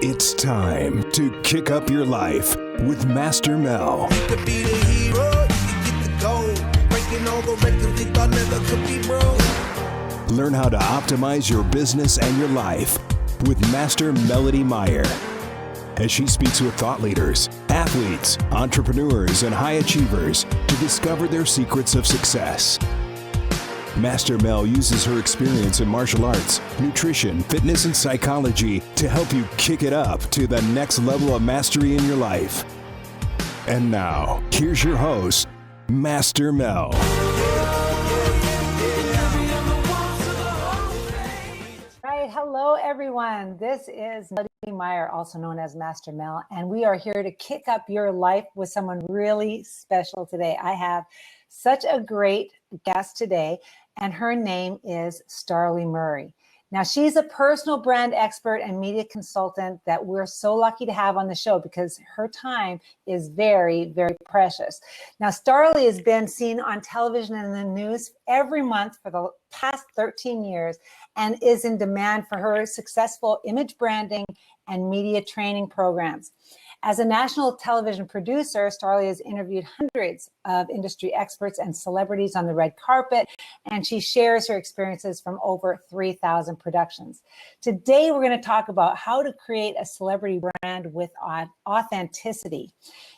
It's time to kick up your life with Master Mel. You could be the hero, you could get the gold. Breaking all the records they thought never could be broke. Learn how to optimize your business and your life with Master Melodee Meyer. As she speaks with thought leaders, athletes, entrepreneurs, and high achievers to discover their secrets of success. Master Mel uses her experience in martial arts, nutrition, fitness, and psychology to help you kick it up to the next level of mastery in your life. And now, here's your host, Master Mel. Right, hello everyone. This is Melodee Meyer, also known as Master Mel, and we are here to kick up your life with someone really special today. I have such a great guest today, and her name is Starley Murray. Now, she's a personal brand expert and media consultant that we're so lucky to have on the show because her time is very, very precious. Now, Starley has been seen on television and in the news every month for the past 13 years and is in demand for her successful image branding and media training programs. As a national television producer, Starley has interviewed hundreds of industry experts and celebrities on the red carpet, and she shares her experiences from over 3,000 productions. Today, we're going to talk about how to create a celebrity brand with authenticity.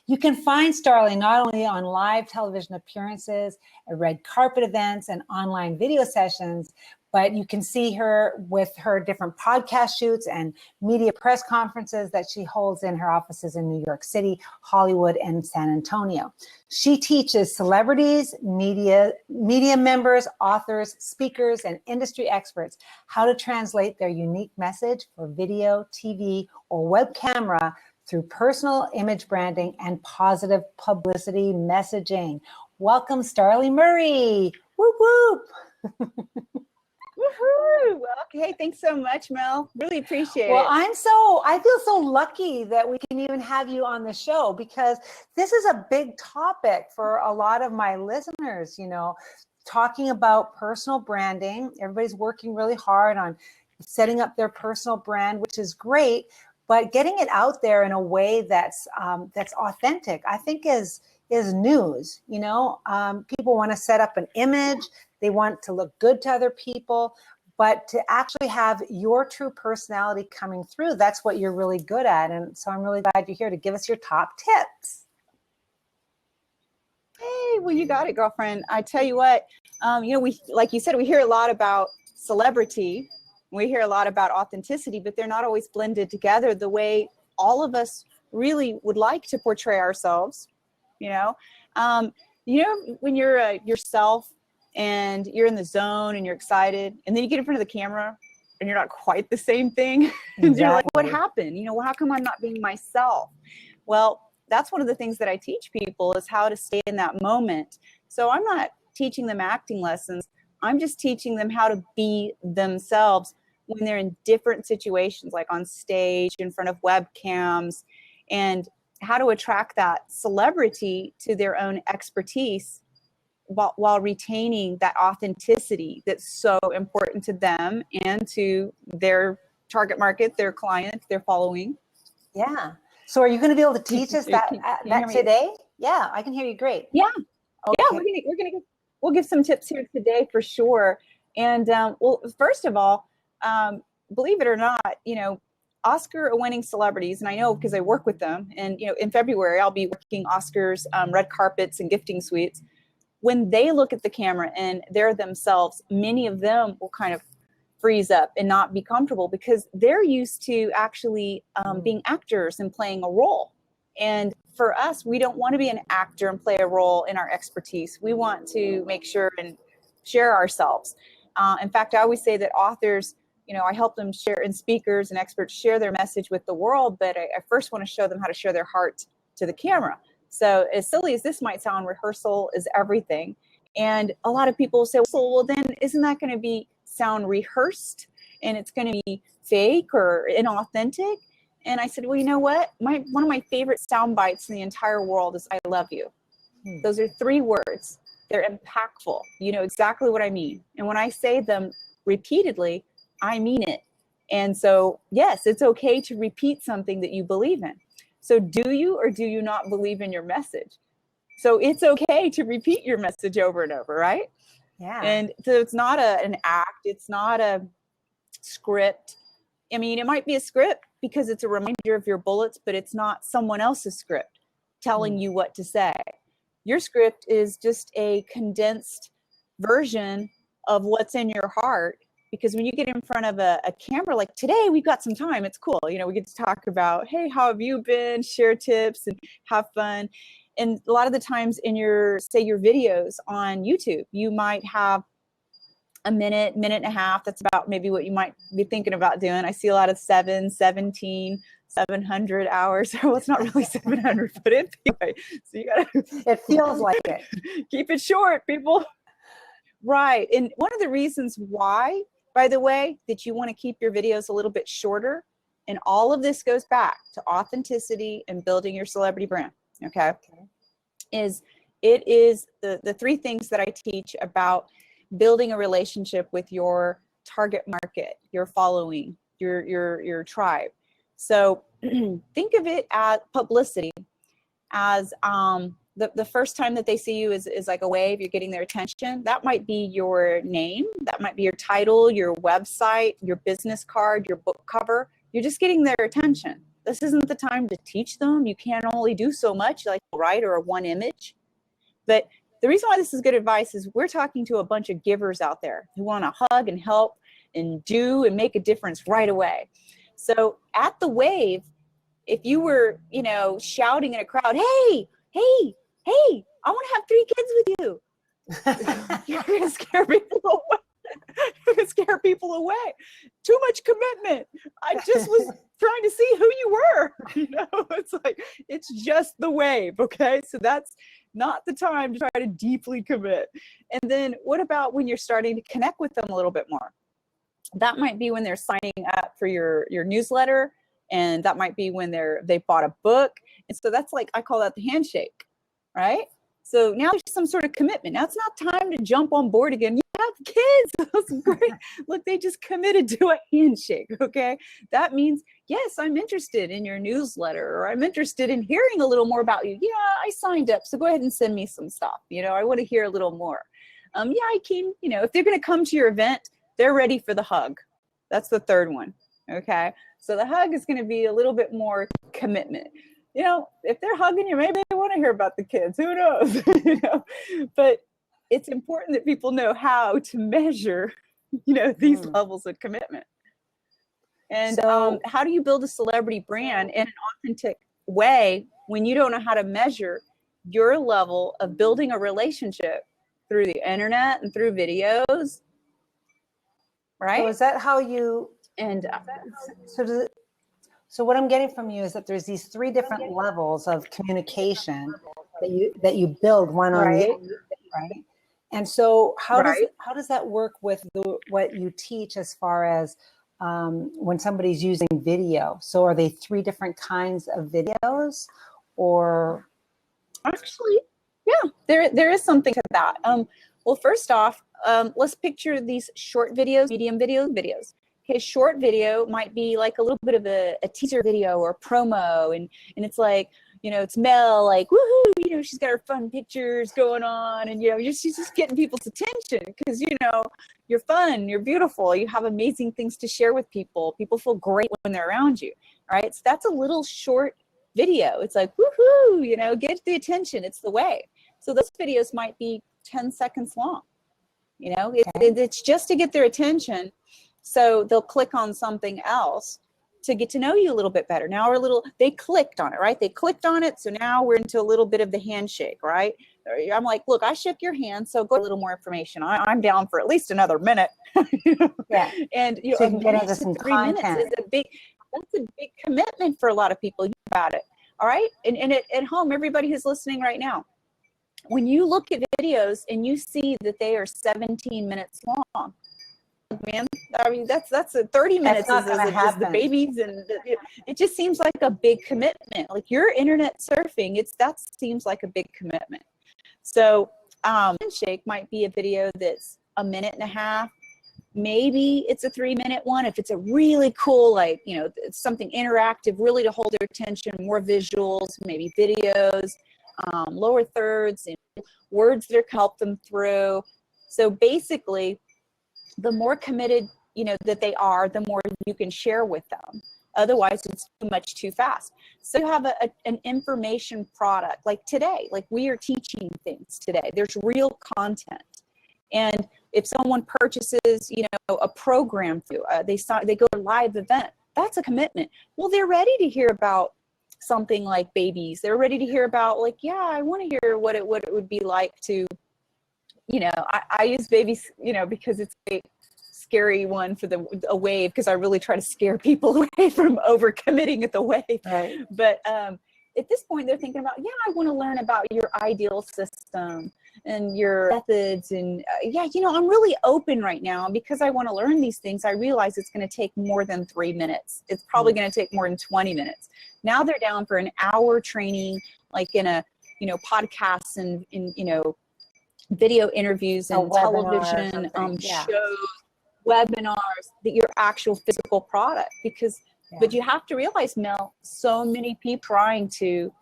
You can find Starley not only on live television appearances, red carpet events, and online video sessions, but you can see her with her different podcast shoots and media press conferences that she holds in her offices in New York City, Hollywood, and San Antonio. She teaches celebrities, media members, authors, speakers, and industry experts how to translate their unique message for video, TV, or web camera through personal image branding and positive publicity messaging. Welcome, Starley Murray. Whoop, whoop. Woohoo! Okay, thanks so much, Mel. Really appreciate it. Well, I feel so lucky that we can even have you on the show because this is a big topic for a lot of my listeners, you know, talking about personal branding. Everybody's working really hard on setting up their personal brand, which is great, but getting it out there in a way that's authentic, I think is news. You know, people want to set up an image. They want to look good to other people, but to actually have your true personality coming through, that's what you're really good at. And so I'm really glad you're here to give us your top tips. Hey, well, you got it, girlfriend. I tell you what, we, like you said, we hear a lot about celebrity. We hear a lot about authenticity, but they're not always blended together the way all of us really would like to portray ourselves. When you're yourself, and you're in the zone and you're excited, and then you get in front of the camera and you're not quite the same thing. Exactly. And you're like, what happened? How come I'm not being myself? Well, that's one of the things that I teach people is how to stay in that moment. So I'm not teaching them acting lessons. I'm just teaching them how to be themselves when they're in different situations, like on stage, in front of webcams, and how to attract that celebrity to their own expertise while retaining that authenticity that's so important to them and to their target market, their client, their following. Yeah. So are you going to be able to teach us that today? Yeah, I can hear you great. Yeah. Okay. Yeah, we'll give some tips here today for sure. And well, first of all, believe it or not, Oscar-winning celebrities, and I know because I work with them, and in February I'll be working Oscars, red carpets, and gifting suites. When they look at the camera and they're themselves, many of them will kind of freeze up and not be comfortable because they're used to actually being actors and playing a role. And for us, we don't want to be an actor and play a role in our expertise. We want to make sure and share ourselves. In fact, I always say that authors, I help them share, and speakers and experts share their message with the world, but I first want to show them how to share their heart to the camera. So as silly as this might sound, rehearsal is everything. And a lot of people say, well, then isn't that going to sound rehearsed and it's going to be fake or inauthentic? And I said, well, you know what? One of my favorite sound bites in the entire world is I love you. Those are 3 words. They're impactful. You know exactly what I mean. And when I say them repeatedly, I mean it. And so, yes, it's okay to repeat something that you believe in. So do you or do you not believe in your message? So it's okay to repeat your message over and over, right? Yeah. And so it's not an act. It's not a script. I mean, it might be a script because it's a reminder of your bullets, but it's not someone else's script telling you what to say. Your script is just a condensed version of what's in your heart. Because when you get in front of a camera, like today, we've got some time. It's cool. You know, we get to talk about, hey, how have you been? Share tips and have fun. And a lot of the times in your videos on YouTube, you might have a minute and a half. That's about maybe what you might be thinking about doing. I see a lot of 700 hours. Well, it's not really 700, but anyway. So you gotta. It feels like it. Keep it short, people. Right. And one of the reasons why, by the way, that you want to keep your videos a little bit shorter, and all of this goes back to authenticity and building your celebrity brand, okay? It is the three things that I teach about building a relationship with your target market, your following, your tribe. So think of it as publicity, as the first time that they see you is like a wave, you're getting their attention. That might be your name, that might be your title, your website, your business card, your book cover. You're just getting their attention. This isn't the time to teach them. You can only do so much, like write or one image. But the reason why this is good advice is we're talking to a bunch of givers out there who want to hug and help and do and make a difference right away. So at the wave, if you were, shouting in a crowd, hey, I want to have 3 kids with you. You're going to scare people away. You're going to scare people away. Too much commitment. I just was trying to see who you were. It's like, it's just the wave. Okay. So that's not the time to try to deeply commit. And then what about when you're starting to connect with them a little bit more? That might be when they're signing up for your newsletter. And that might be when they bought a book. And so that's like, I call that the handshake, right? So now there's some sort of commitment. Now it's not time to jump on board again. You have kids. That's great. Look, they just committed to a handshake, okay? That means, yes, I'm interested in your newsletter, or I'm interested in hearing a little more about you. Yeah, I signed up, so go ahead and send me some stuff. I want to hear a little more. Yeah, I came, if they're going to come to your event, they're ready for the hug. That's the third one, okay? So the hug is going to be a little bit more commitment. If they're hugging you, maybe they want to hear about the kids. Who knows? But it's important that people know how to measure, these levels of commitment. And So- how do you build a celebrity brand in an authentic way when you don't know how to measure your level of building a relationship through the internet and through videos? Right? So is that how you? And So what I'm getting from you is that there's these 3 different levels of communication that you build one on the other, right? And so how does that work with what you teach as far as when somebody's using video? So are they 3 different kinds of videos, or? Actually, yeah, there is something to that. Well, first off, let's picture these short videos, medium videos. Okay, short video might be like a little bit of a teaser video or promo, and it's like, it's Mel, like, woohoo, she's got her fun pictures going on, and she's just getting people's attention because you're fun, you're beautiful, you have amazing things to share with people. People feel great when they're around you, right? So that's a little short video. It's like, woohoo, get the attention. It's the way. So those videos might be 10 seconds long. It's just to get their attention. So they'll click on something else to get to know you a little bit better. Now they clicked on it, right? They clicked on it. So now we're into a little bit of the handshake, right? I'm like, look, I shook your hand. So go a little more information. I'm down for at least another minute. Yeah. And so you can get into some 3 content. minutes is that's a big commitment for a lot of people. Think about it. All right. And at home, everybody who's listening right now, when you look at videos and you see that they are 17 minutes long, man, I mean, that's a 30 minutes is the babies, and it just seems like a big commitment. Like your internet surfing, that seems like a big commitment. So handshake might be a video that's a minute and a half maybe it's a 3-minute one. If it's a really cool, like, you know, it's something interactive, really to hold their attention, more visuals, maybe videos, lower thirds, and words that help them through. So basically, the more committed, you know, that they are, the more you can share with them. Otherwise, it's too fast. So you have an information product like today, like we are teaching things today. There's real content. And if someone purchases, you know, a program through, they go to a live event, that's a commitment. Well, they're ready to hear about something like babies. They're ready to hear about, like, yeah, I want to hear what it would be like to, you know, I use babies, you know, because it's a scary one for a wave, because I really try to scare people away from overcommitting at the wave. Right. But at this point, they're thinking about, yeah, I want to learn about your ideal system and your methods. And yeah, you know, I'm really open right now because I want to learn these things. I realize it's going to take more than 3 minutes. It's probably going to take more than 20 minutes. Now they're down for an hour training, like in a, you know, podcasts and in, you know, video interviews and television shows, webinars, that your actual physical product. Because but you have to realize, Mel, so many people trying to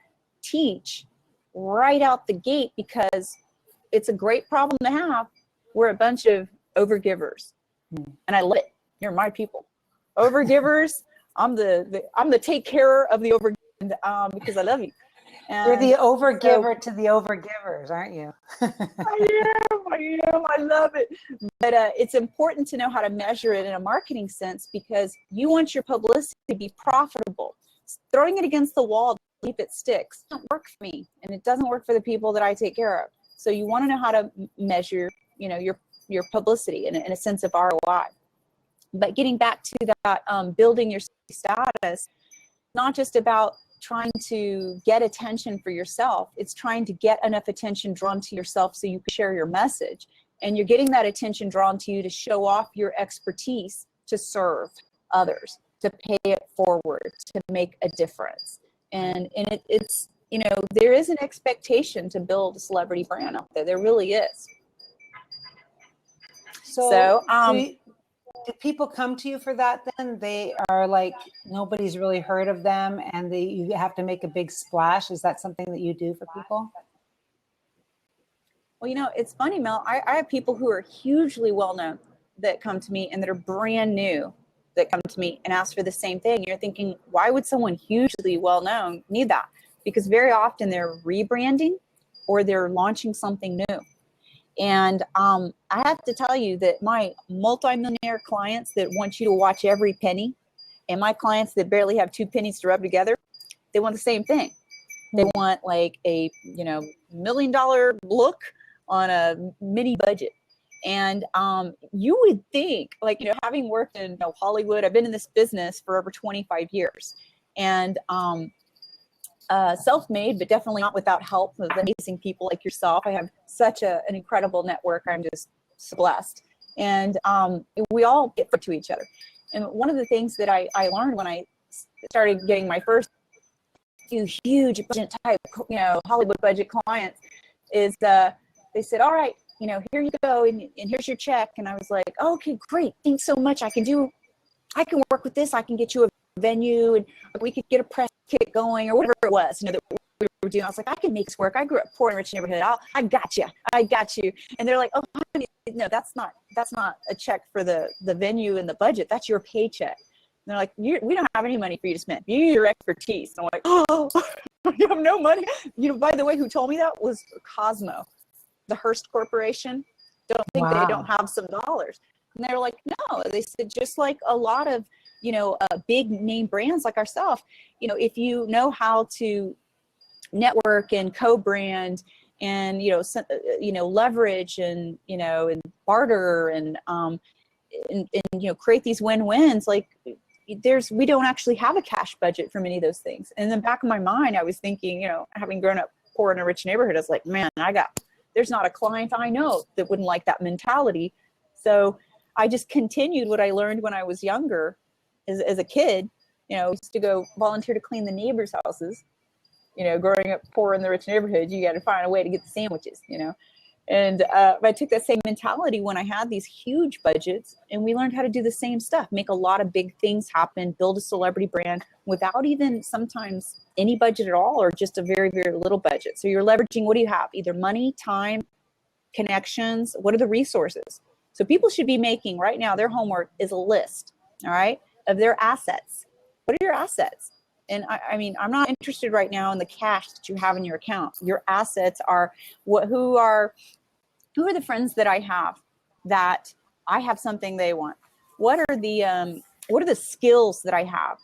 teach right out the gate, because it's a great problem to have. We're a bunch of overgivers, and I love it. You're my people, overgivers. I'm the take care of the over, because I love you. And you're the overgiver to the overgivers, aren't you? I am. I love it. But it's important to know how to measure it in a marketing sense, because you want your publicity to be profitable. Throwing it against the wall to see if it sticks doesn't work for me, and it doesn't work for the people that I take care of. So you want to know how to measure, you know, your publicity in a sense of ROI. But getting back to that, building your status, not just about trying to get attention for yourself. It's trying to get enough attention drawn to yourself so you can share your message. And you're getting that attention drawn to you to show off your expertise, to serve others, to pay it forward, to make a difference. And it's, you know, there is an expectation to build a celebrity brand out there. There really is. So do people come to you for that then? They are like, nobody's really heard of them, and you have to make a big splash. Is that something that you do for people? Well, you know, it's funny, Mel. I have people who are hugely well-known that come to me, and that are brand new that come to me and ask for the same thing. You're thinking, why would someone hugely well-known need that? Because very often they're rebranding or they're launching something new. And I have to tell you that my multimillionaire clients that want you to watch every penny, and my clients that barely have 2 pennies to rub together, they want the same thing. They want like a, you know, $1 million look on a mini budget. And you would think, like, you know, having worked in, you know, Hollywood, I've been in this business for over 25 years, and self-made, but definitely not without help of amazing people like yourself. I have such an incredible network. I'm just so blessed. And we all get to each other. And one of the things that I learned when I started getting my first few huge budget type, you know, Hollywood budget clients is they said, all right, you know, here you go, and here's your check. And I was like, oh, okay, great. Thanks so much. I can work with this. I can get you a venue, and we could get a press kit going, or whatever it was, you know, that we were doing. I was like, I can make this work. I grew up poor in a rich neighborhood. I got you. And they're like, oh, honey, no, that's not a check for the venue and the budget. That's your paycheck. And they're like, we don't have any money for you to spend. You use your expertise. And I'm like, oh, you have no money. You know, by the way, who told me that was Cosmo, the Hearst Corporation. Don't think they don't have some dollars. And they're like, no. They said, just like a lot of, you know, big name brands like ourselves, you know, if you know how to network and co-brand and, you know, leverage and, you know, and barter and you know, create these win-wins, like we don't actually have a cash budget for many of those things. And in the back of my mind, I was thinking, you know, having grown up poor in a rich neighborhood, I was like, man, there's not a client I know that wouldn't like that mentality. So I just continued what I learned when I was younger. As a kid, you know, I used to go volunteer to clean the neighbors' houses. You know, growing up poor in the rich neighborhood, you got to find a way to get the sandwiches, you know. And I took that same mentality when I had these huge budgets, and we learned how to do the same stuff, make a lot of big things happen, build a celebrity brand without even sometimes any budget at all, or just a very, very little budget. So you're leveraging, what do you have? Either money, time, connections. What are the resources? So people should be making right now, their homework is a list, all right, of their assets. What are your assets? And I mean, I'm not interested right now in the cash that you have in your account. Your assets are who are the friends that I have that I have something they want? What are the skills that I have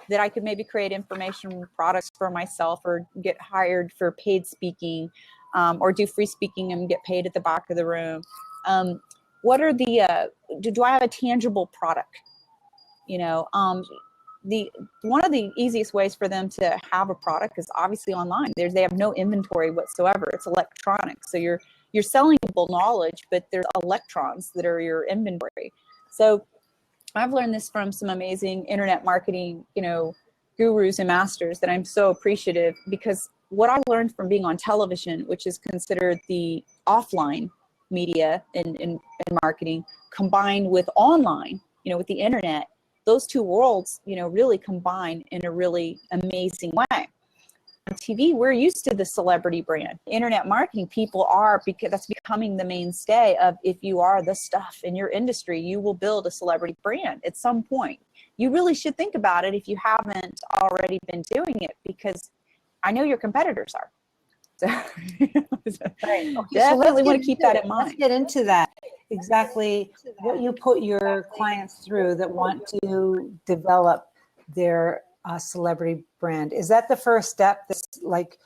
that I could maybe create information products for myself, or get hired for paid speaking, or do free speaking and get paid at the back of the room? What are do I have a tangible product? You know, one of the easiest ways for them to have a product is obviously online. They have no inventory whatsoever. It's electronic. So you're selling people knowledge, but there's electrons that are your inventory. So I've learned this from some amazing internet marketing, gurus and masters that I'm so appreciative, because what I learned from being on television, which is considered the offline media in marketing, combined with online, with the internet, those two worlds, really combine in a really amazing way. On TV, we're used to the celebrity brand. Internet marketing, people are, because that's becoming the mainstay of, if you are the stuff in your industry, you will build a celebrity brand at some point. You really should think about it if you haven't already been doing it, because I know your competitors are. So Right. Okay, definitely want to keep that in mind. Let's get into that. Exactly what you put your clients through that want to develop their celebrity brand. Is that the first step? That's like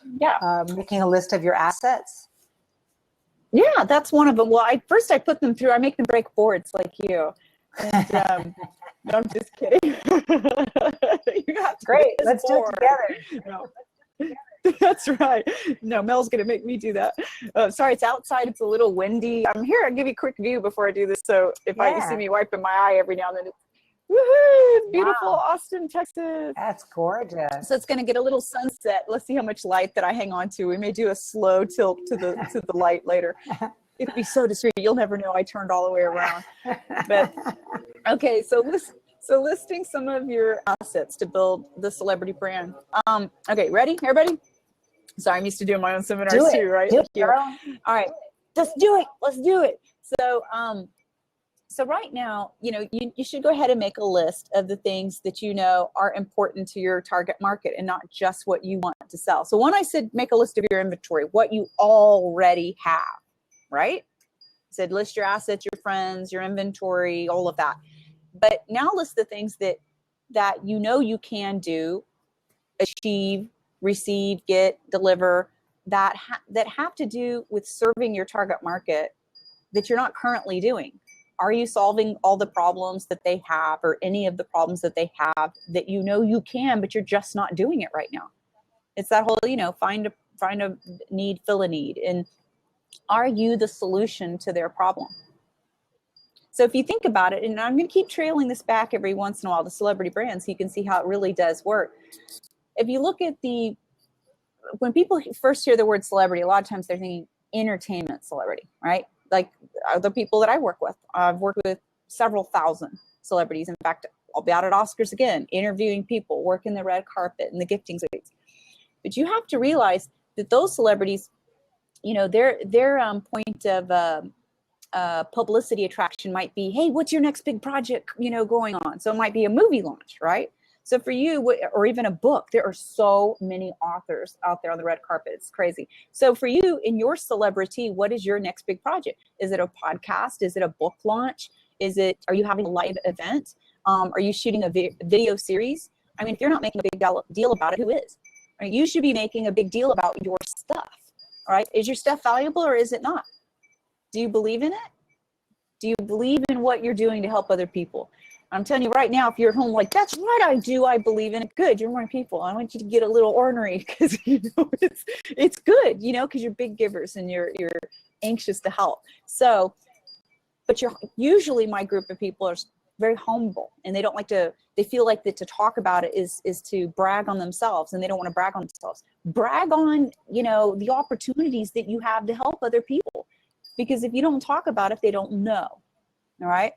making a list of your assets? Yeah, that's one of them. Well, I put them through, I make them break boards like you. And, no, I'm just kidding. You have to Great, let's do it together. No. That's right. No, Mel's going to make me do that. Sorry, it's outside. It's a little windy. I'm here. I'll give you a quick view before I do this. So if you see me wiping my eye every now and then, woohoo, it's beautiful. Wow. Austin, Texas. That's gorgeous. So it's going to get a little sunset. Let's see how much light that I hang on to. We may do a slow tilt to the light later. It'd be so discreet. You'll never know I turned all the way around. But okay, so listing some of your assets to build the celebrity brand. Okay, ready, everybody? Sorry, I'm used to doing my own seminars too, right? Do it, girl. All right, let's do it. Let's do it. So, so right now, you should go ahead and make a list of the things that are important to your target market, and not just what you want to sell. So when I said make a list of your inventory, what you already have, right? I said list your assets, your friends, your inventory, all of that. But now list the things that you can do, achieve, receive, get, deliver, that have to do with serving your target market that you're not currently doing. Are you solving all the problems that they have, or any of the problems that they have that you can, but you're just not doing it right now? It's that whole, find a need, fill a need. And are you the solution to their problem? So if you think about it, and I'm going to keep trailing this back every once in a while, the celebrity brand, so you can see how it really does work. If you look at when people first hear the word celebrity, a lot of times they're thinking entertainment celebrity, right? Like the people that I work with. I've worked with several thousand celebrities. In fact, I'll be out at Oscars again, interviewing people, working the red carpet and the gifting suites. But you have to realize that those celebrities, their point of publicity attraction might be, hey, what's your next big project, going on? So it might be a movie launch, right? So for you, or even a book, there are so many authors out there on the red carpet. It's crazy. So for you, in your celebrity, what is your next big project? Is it a podcast? Is it a book launch? Are you having a live event? Are you shooting a video series? I mean, if you're not making a big deal about it, who is? I mean, you should be making a big deal about your stuff, all right? Is your stuff valuable, or is it not? Do you believe in it? Do you believe in what you're doing to help other people? I'm telling you right now, if you're at home like, that's right, I do, I believe in it. Good, you're more people. I want you to get a little ornery, because it's good, because you're big givers and you're anxious to help. So, but usually my group of people are very humble, and they don't like to. They feel like that to talk about it is to brag on themselves, and they don't want to brag on themselves. Brag on the opportunities that you have to help other people. because if you don't talk about it, they don't know. All right.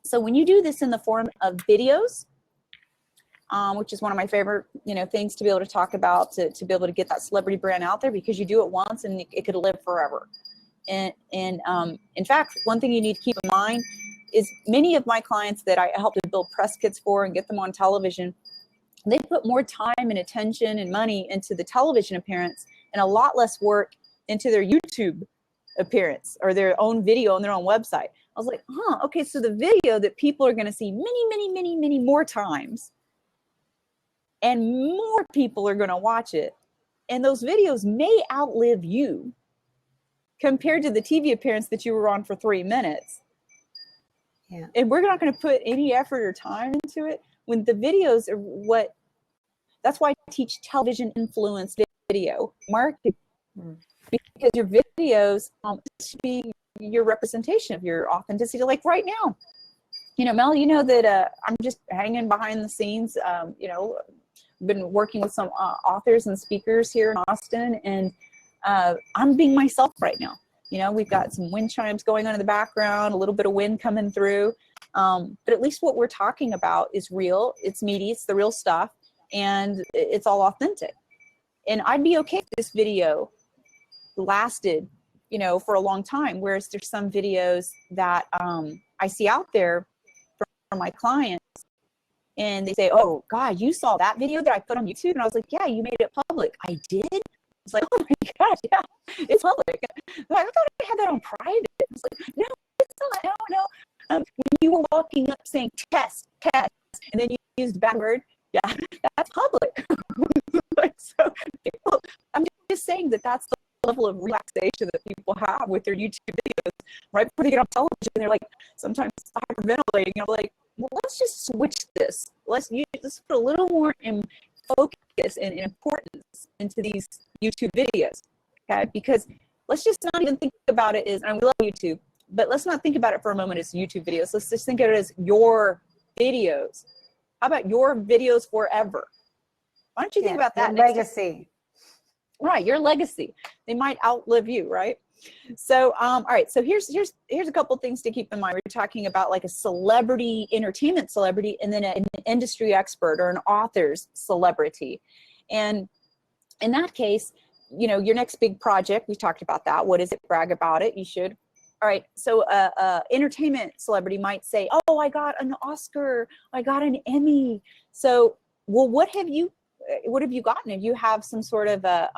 So when you do this in the form of videos, which is one of my favorite, things to be able to talk about, to be able to get that celebrity brand out there, because you do it once and it could live forever. And in fact, one thing you need to keep in mind is many of my clients that I help to build press kits for and get them on television, they put more time and attention and money into the television appearance and a lot less work into their YouTube appearance or their own video on their own website. I was like, okay, so the video that people are going to see many more times, and more people are going to watch it, and those videos may outlive you compared to the TV appearance that you were on for 3 minutes. Yeah. And we're not going to put any effort or time into it when the videos are that's why I teach television influenced video marketing, because your videos should be your representation of your authenticity. Like right now, Mel, that I'm just hanging behind the scenes, been working with some authors and speakers here in Austin, and I'm being myself right now. We've got some wind chimes going on in the background, a little bit of wind coming through, but at least what we're talking about is real, it's meaty, it's the real stuff, and it's all authentic. And I'd be okay if this video lasted, for a long time, whereas there's some videos that I see out there from my clients, and they say, oh God, you saw that video that I put on YouTube? And I was like, yeah, you made it public. I did? It's like, oh my gosh, yeah, it's public. I thought I had that on private. It's like, no, it's not. No. When you were walking up saying test, and then you used a bad word, yeah, that's public. So people, I'm just saying that's the level of relaxation that people have with their YouTube videos right before they get on television. They're like sometimes hyperventilating. Like, well, let's just switch this. Let's put a little more in focus and importance into these YouTube videos, okay? Because let's just not even think about it as, and we love YouTube, but let's not think about it for a moment as YouTube videos. Let's just think of it as your videos. How about your videos forever? Why don't you think about that? Legacy. Right, your legacy. They might outlive you, right? So, all right. So here's a couple things to keep in mind. We're talking about like a celebrity, entertainment celebrity, and then an industry expert or an author's celebrity. And in that case, your next big project, we talked about that. What is it? Brag about it. You should. All right. So, entertainment celebrity might say, "Oh, I got an Oscar. I got an Emmy." So, well, what have you gotten? If you have some sort of a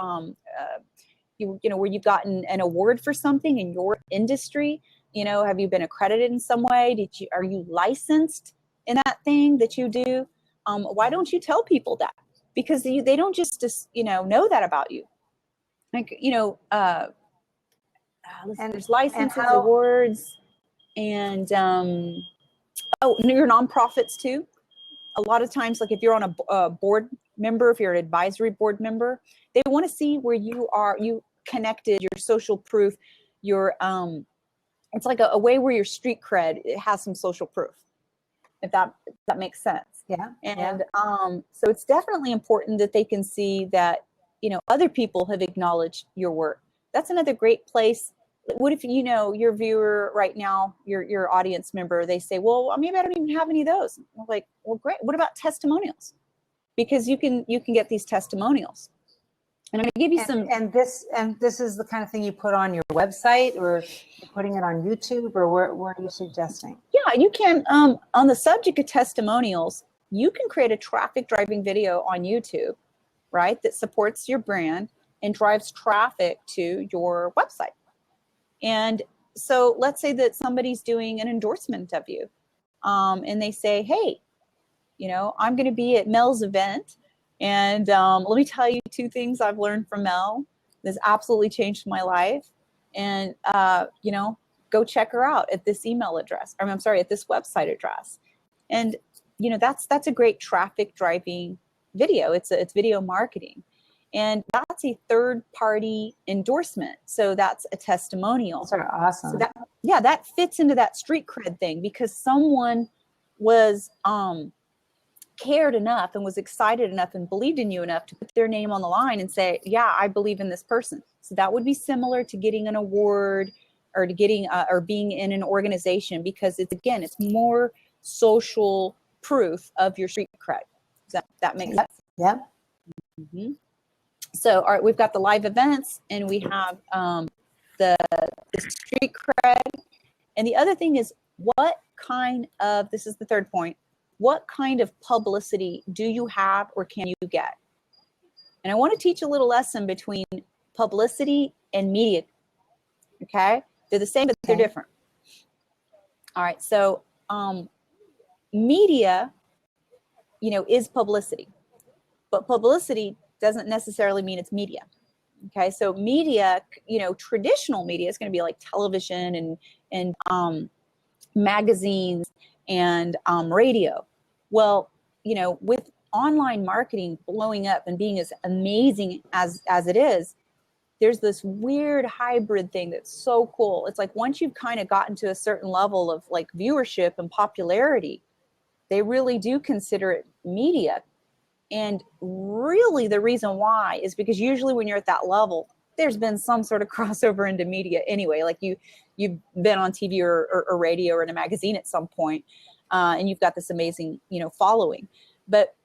where you've gotten an award for something in your industry, have you been accredited in some way? Are you licensed in that thing that you do? Why don't you tell people that? Because they don't just know that about you. Like, there's licenses, awards, and your nonprofits too. A lot of times, like if you're on a board member, if you're an advisory board member, they want to see where you connected, your social proof, your it's like a way where your street cred, it has some social proof, if that makes sense. Yeah. And so it's definitely important that they can see that other people have acknowledged your work. That's another great place. What if your viewer right now, your audience member, they say, well, maybe I don't even have any of those. I'm like, well, great. What about testimonials? Because you can get these testimonials. And I'm going to give you some. And this is the kind of thing you put on your website, or you're putting it on YouTube, or where are you suggesting? Yeah, you can. On the subject of testimonials, you can create a traffic driving video on YouTube, right, that supports your brand and drives traffic to your website. And so let's say that somebody's doing an endorsement of you, and they say, hey, I'm going to be at Mel's event. And let me tell you 2 things I've learned from Mel. This absolutely changed my life. And, go check her out at this email address. Or I'm sorry, at this website address. And, that's a great traffic driving video. It's video marketing. And that's a third-party endorsement. So that's a testimonial. That's awesome. So that fits into that street cred thing, because someone was cared enough and was excited enough and believed in you enough to put their name on the line and say, yeah, I believe in this person. So that would be similar to getting an award or to getting or being in an organization, because it's, again, it's more social proof of your street cred. Does that make sense? Yeah. Mm-hmm. So, all right, we've got the live events, and we have the street cred. And the other thing is, what kind of, this is the third point, what kind of publicity do you have or can you get? And I want to teach a little lesson between publicity and media. Okay? They're the same, but they're different. All right, so media, is publicity, but publicity doesn't necessarily mean it's media. Okay, so media, traditional media is going to be like television and magazines and radio. Well, with online marketing blowing up and being as amazing as it is, there's this weird hybrid thing that's so cool. It's like once you've kind of gotten to a certain level of like viewership and popularity, they really do consider it media. And really the reason why is because usually when you're at that level, there's been some sort of crossover into media anyway. Like you've been on TV or radio or in a magazine at some point, and you've got this amazing, following. But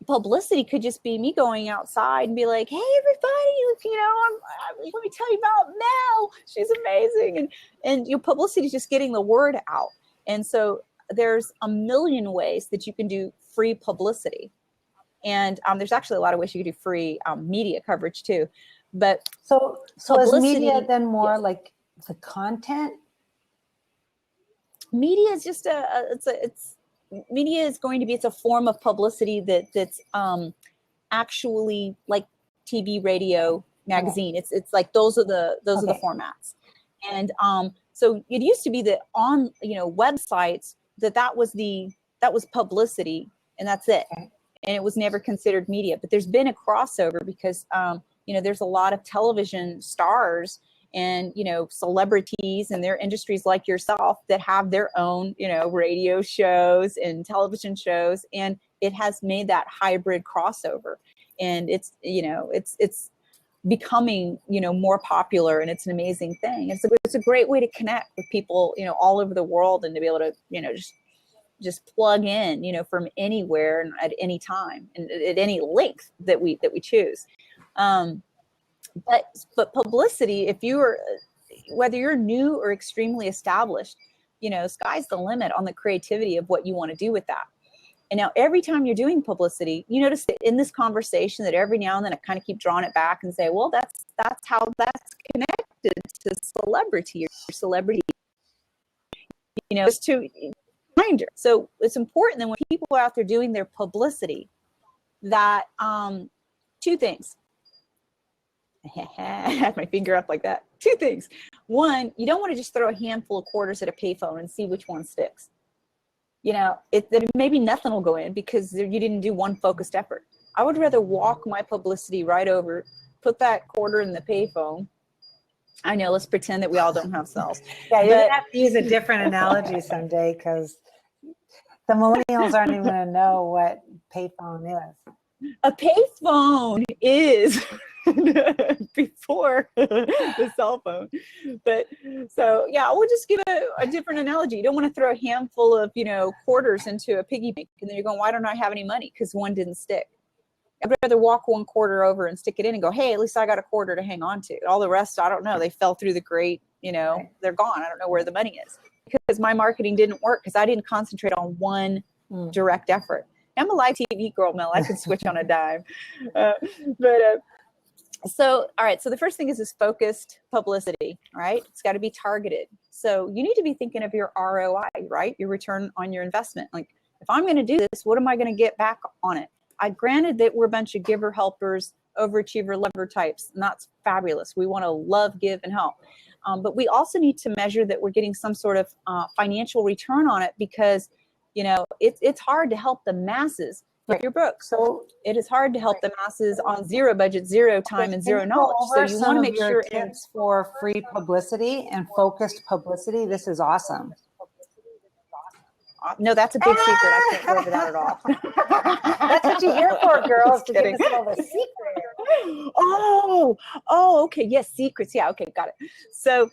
publicity could just be me going outside and be like, hey, everybody, let me tell you about Mel. She's amazing. And publicity is just getting the word out. And so there's a million ways that you can do free publicity. And there's actually a lot of ways you can do free media coverage too. But so is media then more like the content? Media is just media is going to be, it's a form of publicity that's actually like TV, radio, magazine. Okay. It's like those are the formats. And so it used to be that on websites that was publicity and that's it. Okay. And it was never considered media. But there's been a crossover because there's a lot of television stars and celebrities in their industries like yourself that have their own radio shows and television shows, and it has made that hybrid crossover, and it's becoming more popular, and it's an amazing thing. It's a great way to connect with people all over the world, and to be able to just plug in from anywhere and at any time and at any length that we choose. But publicity, whether you're new or extremely established, sky's the limit on the creativity of what you want to do with that. And now every time you're doing publicity, you notice that in this conversation that every now and then I kind of keep drawing it back and say, well, that's how that's connected to celebrity or celebrity, just to reminder. So it's important that when people are out there doing their publicity that two things. I had my finger up like that. Two things. One, you don't want to just throw a handful of quarters at a payphone and see which one sticks. Maybe nothing will go in because you didn't do one focused effort. I would rather walk my publicity right over, put that quarter in the payphone. I know, let's pretend that we all don't have cells. Yeah, you're going to have to use a different analogy someday because the millennials aren't even going to know what payphone is. A payphone is before the cell phone. But so, yeah, we'll just give a different analogy. You don't want to throw a handful of, quarters into a piggy bank and then you're going, why don't I have any money? Because one didn't stick. I'd rather walk one quarter over and stick it in and go, hey, at least I got a quarter to hang on to. All the rest, I don't know. They fell through the grate, they're gone. I don't know where the money is because my marketing didn't work because I didn't concentrate on one direct effort. I'm a live TV girl, Mel. I can switch on a dime. So, all right. So the first thing is focused publicity, right? It's got to be targeted. So you need to be thinking of your ROI, right? Your return on your investment. Like, if I'm going to do this, what am I going to get back on it? Granted that we're a bunch of giver, helpers, overachiever, lover types, and that's fabulous. We want to love, give, and help. But we also need to measure that we're getting some sort of financial return on it because it's hard to help the masses if you're broke. So it is hard to help the masses on zero budget, zero time, and zero knowledge. So you want to make sure tips for free publicity and focused publicity. This is awesome. No, that's a big secret. I can't go over that at all. That's what you're here for, girls, to give us all the secrets. Oh, okay. Yes, secrets. Yeah, okay, got it. So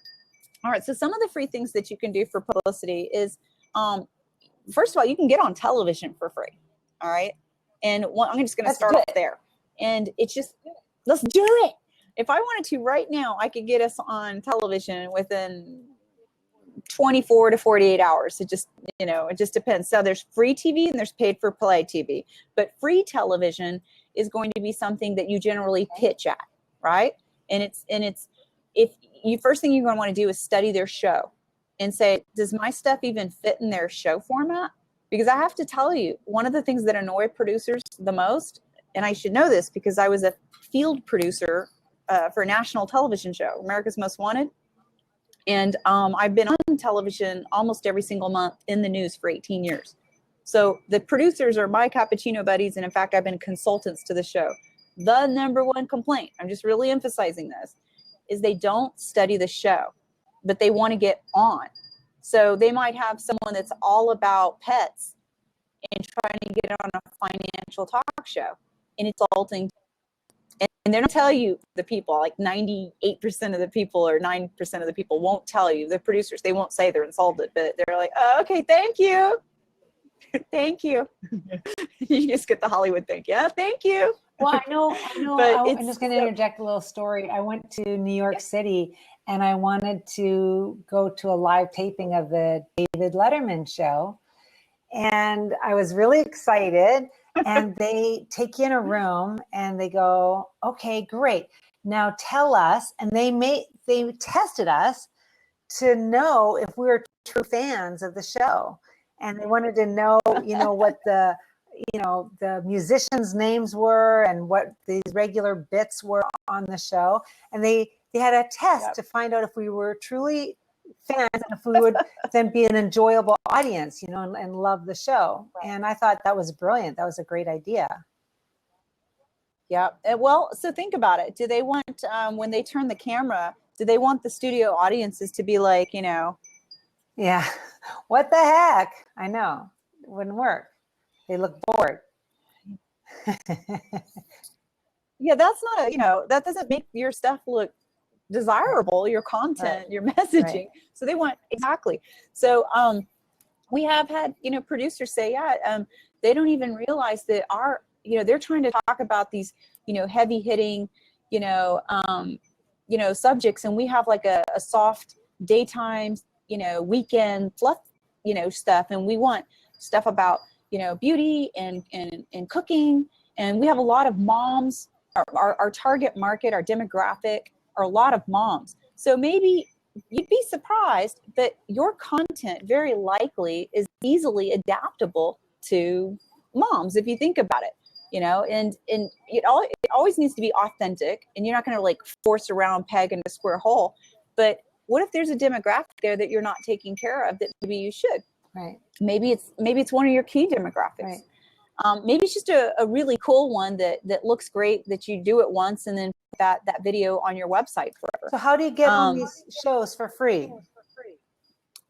All right. So some of the free things that you can do for publicity is, first of all, you can get on television for free. All right. And I'm just going to start off there. And it's just, let's do it. If I wanted to right now, I could get us on television within 24 to 48 hours. It just, it just depends. So there's free TV and there's paid for play TV, but free television is going to be something that you generally pitch at, right? And it's if you, first thing you're going to want to do is study their show and say, does my stuff even fit in their show format? Because I have to tell you, one of the things that annoy producers the most, and I should know this because I was a field producer for a national television show, America's Most Wanted. And I've been on television almost every single month in the news for 18 years. So the producers are my cappuccino buddies. And in fact, I've been consultants to the show. The number one complaint, I'm just really emphasizing this, is they don't study the show, but they want to get on. So they might have someone that's all about pets and trying to get on a financial talk show, and it's insulting. And they're not tell you, the people, like 98% of the people or 9% of the people won't tell you, the producers, they won't say they're insulted, but they're like, oh, okay, thank you. Thank you. You just get the Hollywood thing. Yeah, thank you. Well, I know. But I'm just going to interject a little story. I went to New York City and I wanted to go to a live taping of the David Letterman show. And I was really excited. And they take you in a room and they go, okay, great. Now tell us. And they tested us to know if we were true fans of the show. And they wanted to know, what the musicians' names were and what these regular bits were on the show. And they had a test to find out if we were truly fans and if we would then be an enjoyable audience, and love the show. And I thought that was brilliant. That was a great idea. Yeah. Well, so think about it. Do they want, when they turn the camera, do they want the studio audiences to be like, Yeah. What the heck? I know. It wouldn't work. They look bored. Yeah, that's not that doesn't make your stuff look desirable, your content, your messaging. Right. So they want, exactly. So we have had, producers say, they don't even realize that they're trying to talk about these, heavy hitting, subjects. And we have like a soft daytime, weekend fluff, stuff. And we want stuff about, beauty and cooking. And we have a lot of moms, our target market, our demographic are a lot of moms. So maybe you'd be surprised that your content very likely is easily adaptable to moms, if you think about it, and it always needs to be authentic, and you're not going to like force a round peg in a square hole. But what if there's a demographic there that you're not taking care of that maybe you should? Right. Maybe it's one of your key demographics. Right. Maybe it's just a really cool one that looks great, that you do it once and then put that video on your website forever. So how do you get on these shows for free?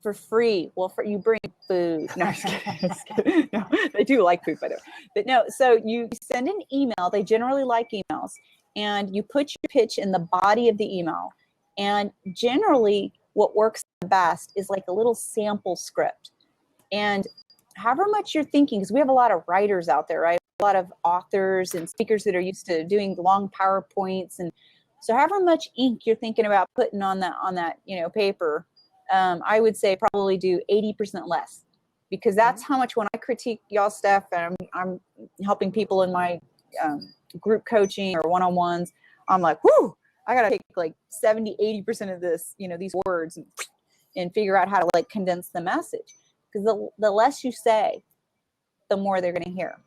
For free. Well, you bring food. No, I'm just kidding. No, they do like food, by the way. But no, so you send an email. They generally like emails. And you put your pitch in the body of the email. And generally what works the best is like a little sample script. And however much you're thinking, because we have a lot of writers out there, right? A lot of authors and speakers that are used to doing long PowerPoints. And so however much ink you're thinking about putting on that paper, I would say probably do 80% less, because that's how much when I critique y'all stuff and I'm helping people in my group coaching or one-on-ones, I'm like, whoo, I got to take like 70-80% of this, these words and figure out how to like condense the message. Because the less you say, the more they're going to hear.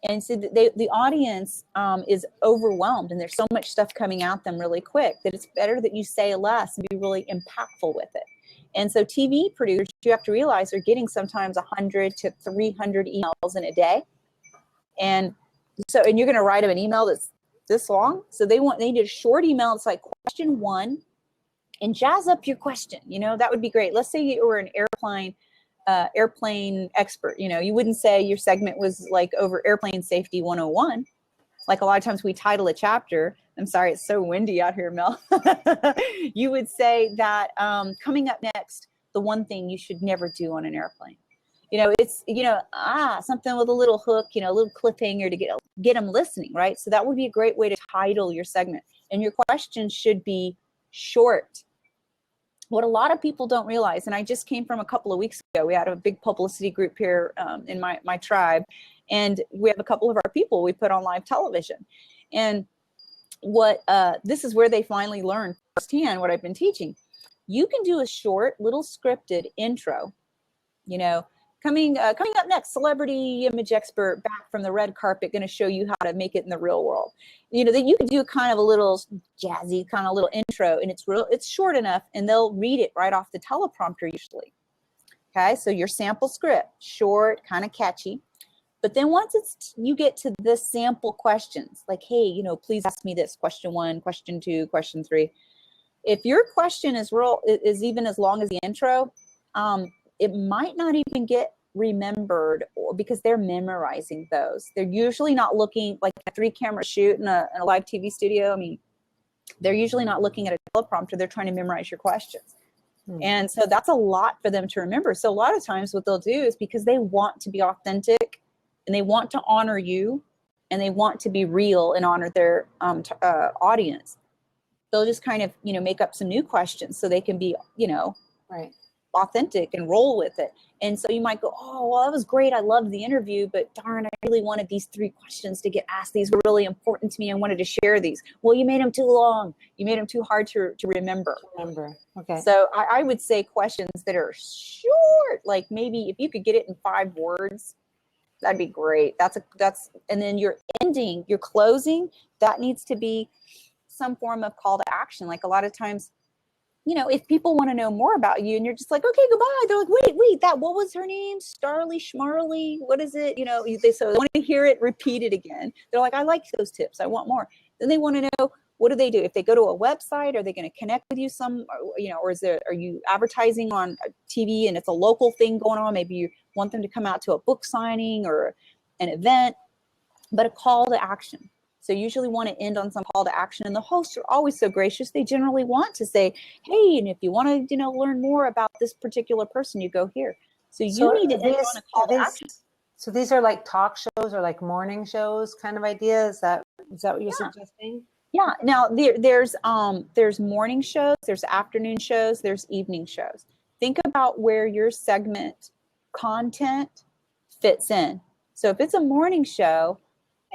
And so the audience is overwhelmed, and there's so much stuff coming at them really quick that it's better that you say less and be really impactful with it. And so TV producers, you have to realize, are getting sometimes 100 to 300 emails in a day. And you're going to write them an email that's this long. So they need a short email. It's like question 1 and jazz up your question. That would be great. Let's say you were an airplane expert. You wouldn't say your segment was like over airplane safety 101. like a lot of times we title a chapter. I'm sorry, it's so windy out here, Mel. You would say that coming up next, the one thing you should never do on an airplane. It's, something with a little hook, a little cliffhanger to get them listening, right? So that would be a great way to title your segment. And your question should be short. What a lot of people don't realize, and I just came from a couple of weeks ago, we had a big publicity group here in my tribe, and we have a couple of our people we put on live television. And what this is where they finally learned firsthand what I've been teaching. You can do a short little scripted intro, coming up next, celebrity image expert back from the red carpet, going to show you how to make it in the real world. That you can do kind of a little jazzy kind of little intro, and it's short enough, and they'll read it right off the teleprompter usually. Okay, so your sample script, short, kind of catchy. But then once you get to the sample questions, like, hey, please ask me this, question 1, question 2, question 3. If your question is even as long as the intro, it might not even get remembered, because they're memorizing those. They're usually not looking like a 3-camera shoot in a live TV studio. I mean, they're usually not looking at a teleprompter. They're trying to memorize your questions. And so that's a lot for them to remember. So a lot of times what they'll do is, because they want to be authentic and they want to honor you and they want to be real and honor their audience, they'll just kind of, make up some new questions so they can be, right, authentic and roll with it. And so you might go, oh, well, that was great. I loved the interview, but darn, I really wanted these 3 questions to get asked. These were really important to me. I wanted to share these. Well, you made them too long. You made them too hard to remember. Okay. So I would say questions that are short, like maybe if you could get it in 5 words, that'd be great. And then your ending, your closing, that needs to be some form of call to action. Like a lot of times, if people want to know more about you and you're just like, okay, goodbye. They're like, wait, what was her name? Starley Schmarley? What is it? So they want to hear it repeated again. They're like, I like those tips. I want more. Then they want to know, what do they do? If they go to a website, are they going to connect with you or are you advertising on TV and it's a local thing going on? Maybe you want them to come out to a book signing or an event, but a call to action. So usually want to end on some call to action, and the hosts are always so gracious. They generally want to say, hey, and if you want to, learn more about this particular person, you go here. So you need to end on a call to action. So these are like talk shows or like morning shows kind of idea. Is that what you're suggesting? Yeah. Now there's morning shows, there's afternoon shows, there's evening shows. Think about where your segment content fits in. So if it's a morning show,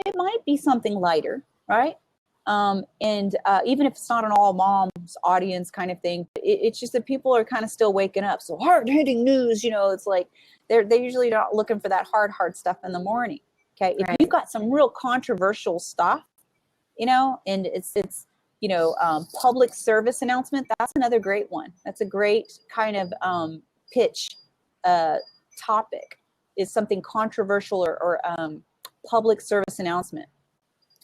it might be something lighter, right? And even if it's not an all moms audience kind of thing, it's just that people are kind of still waking up. So hard-hitting news, it's like they're usually not looking for that hard stuff in the morning. Okay, if you've got some real controversial stuff, and it's public service announcement, that's another great one. That's a great kind of pitch topic, is something controversial or public service announcement.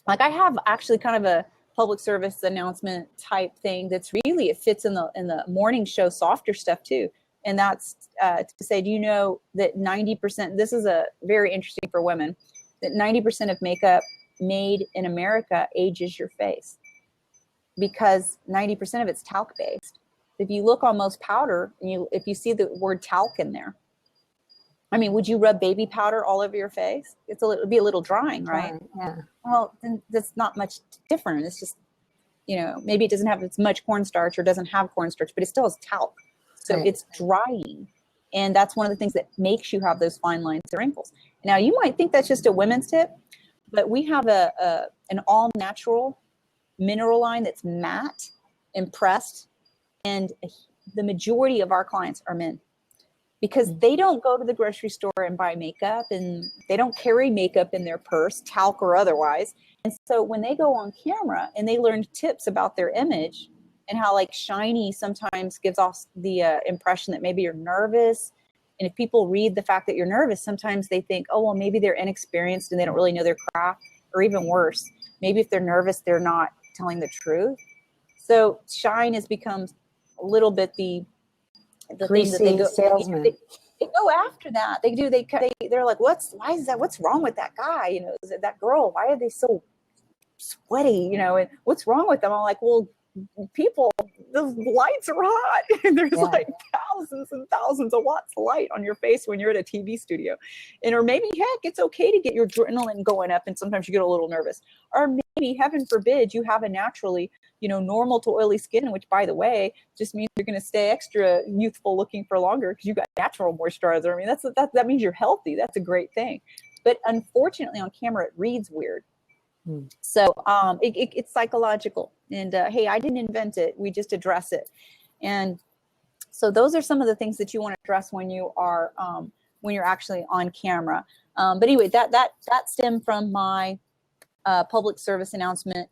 Like I have actually kind of a public service announcement type thing that's really, it fits in the morning show softer stuff too. And that's to say, do you know that 90%, this is a very interesting for women, that 90% of makeup made in America ages your face, because 90% of it's talc based. If you look on most powder, and if you see the word talc in there, I mean, would you rub baby powder all over your face? It'd be a little drying, right? Yeah. Well, then that's not much different. It's just, maybe it doesn't have as much cornstarch or doesn't have cornstarch, but it still has talc. So it's drying. And that's one of the things that makes you have those fine lines and wrinkles. Now, you might think that's just a women's tip, but we have an all natural mineral line that's matte and pressed. And the majority of our clients are men, because they don't go to the grocery store and buy makeup, and they don't carry makeup in their purse, talc or otherwise. And so when they go on camera and they learn tips about their image and how like shiny sometimes gives off the impression that maybe you're nervous. And if people read the fact that you're nervous, sometimes they think, oh, well, maybe they're inexperienced and they don't really know their craft, or even worse, maybe if they're nervous, they're not telling the truth. So shine has become a little bit the greasy thing that they go, salesman. They go after that. They're like, what's wrong with that guy? Is it that girl? Why are they so sweaty, and what's wrong with them? I'm like, well, people, the lights are hot. And there's like thousands and thousands of watts of light on your face when you're at a TV studio. Or maybe, heck, it's okay to get your adrenaline going up and sometimes you get a little nervous. Or maybe, heaven forbid, you have a naturally, normal to oily skin, which, by the way, just means you're going to stay extra youthful looking for longer because you got natural moisturizer. I mean, that means you're healthy. That's a great thing. But unfortunately, on camera, it reads weird. So it's psychological. And hey, I didn't invent it. We just address it. And so those are some of the things that you want to address when you are when you're actually on camera. But anyway, that stemmed from my public service announcement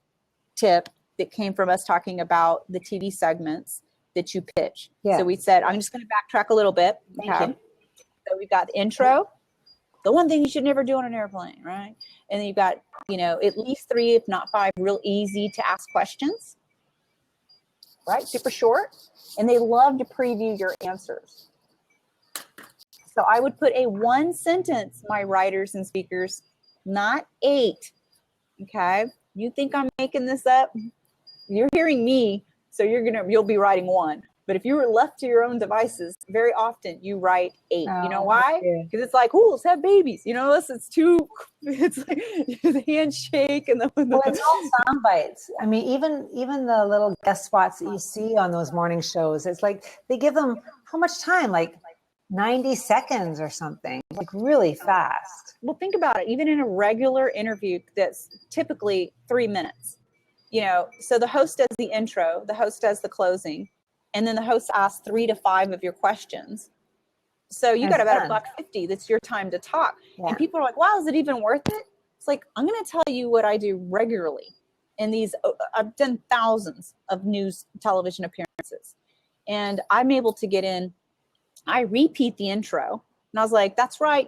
tip that came from us talking about the TV segments that you pitch. So we said, I'm just going to backtrack a little bit. Okay. So we've got the intro. The one thing you should never do on an airplane, right? And then you've got, at least 3, if not 5, real easy to ask questions, right? Super short. And they love to preview your answers. So I would put a 1 sentence, my writers and speakers, not 8. Okay. You think I'm making this up? You're hearing me. So you'll be writing 1. But if you were left to your own devices, very often you write 8. You know why? Because it's like, let's have babies. Unless it's like the handshake and well, it's all sound bites. I mean, even the little guest spots that you see on those morning shows, it's like they give them how much time? Like 90 seconds or something, like really fast. Well, think about it. Even in a regular interview that's typically 3 minutes, so the host does the intro, the host does the closing. And then the host asks 3 to 5 of your questions. So you got about $1.50. That's your time to talk. And people are like, wow, is it even worth it? It's like, I'm going to tell you what I do regularly. In these, I've done thousands of news television appearances. And I'm able to get in, I repeat the intro. And I was like, that's right.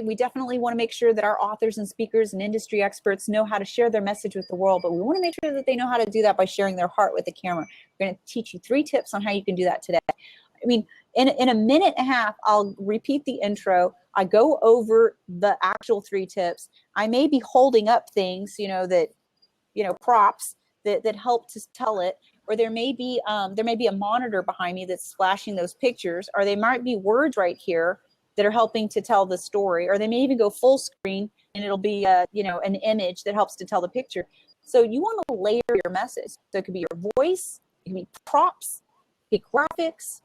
We definitely want to make sure that our authors and speakers and industry experts know how to share their message with the world. But we want to make sure that they know how to do that by sharing their heart with the camera. We're going to teach you 3 tips on how you can do that today. I mean, in a minute and a half, I'll repeat the intro. I go over the actual 3 tips. I may be holding up things, props that help to tell it. Or there may be a monitor behind me that's flashing those pictures. Or there might be words right here that are helping to tell the story, or they may even go full screen and it'll be an image that helps to tell the picture. So you want to layer your message. So it could be your voice, it can be props, it could be graphics,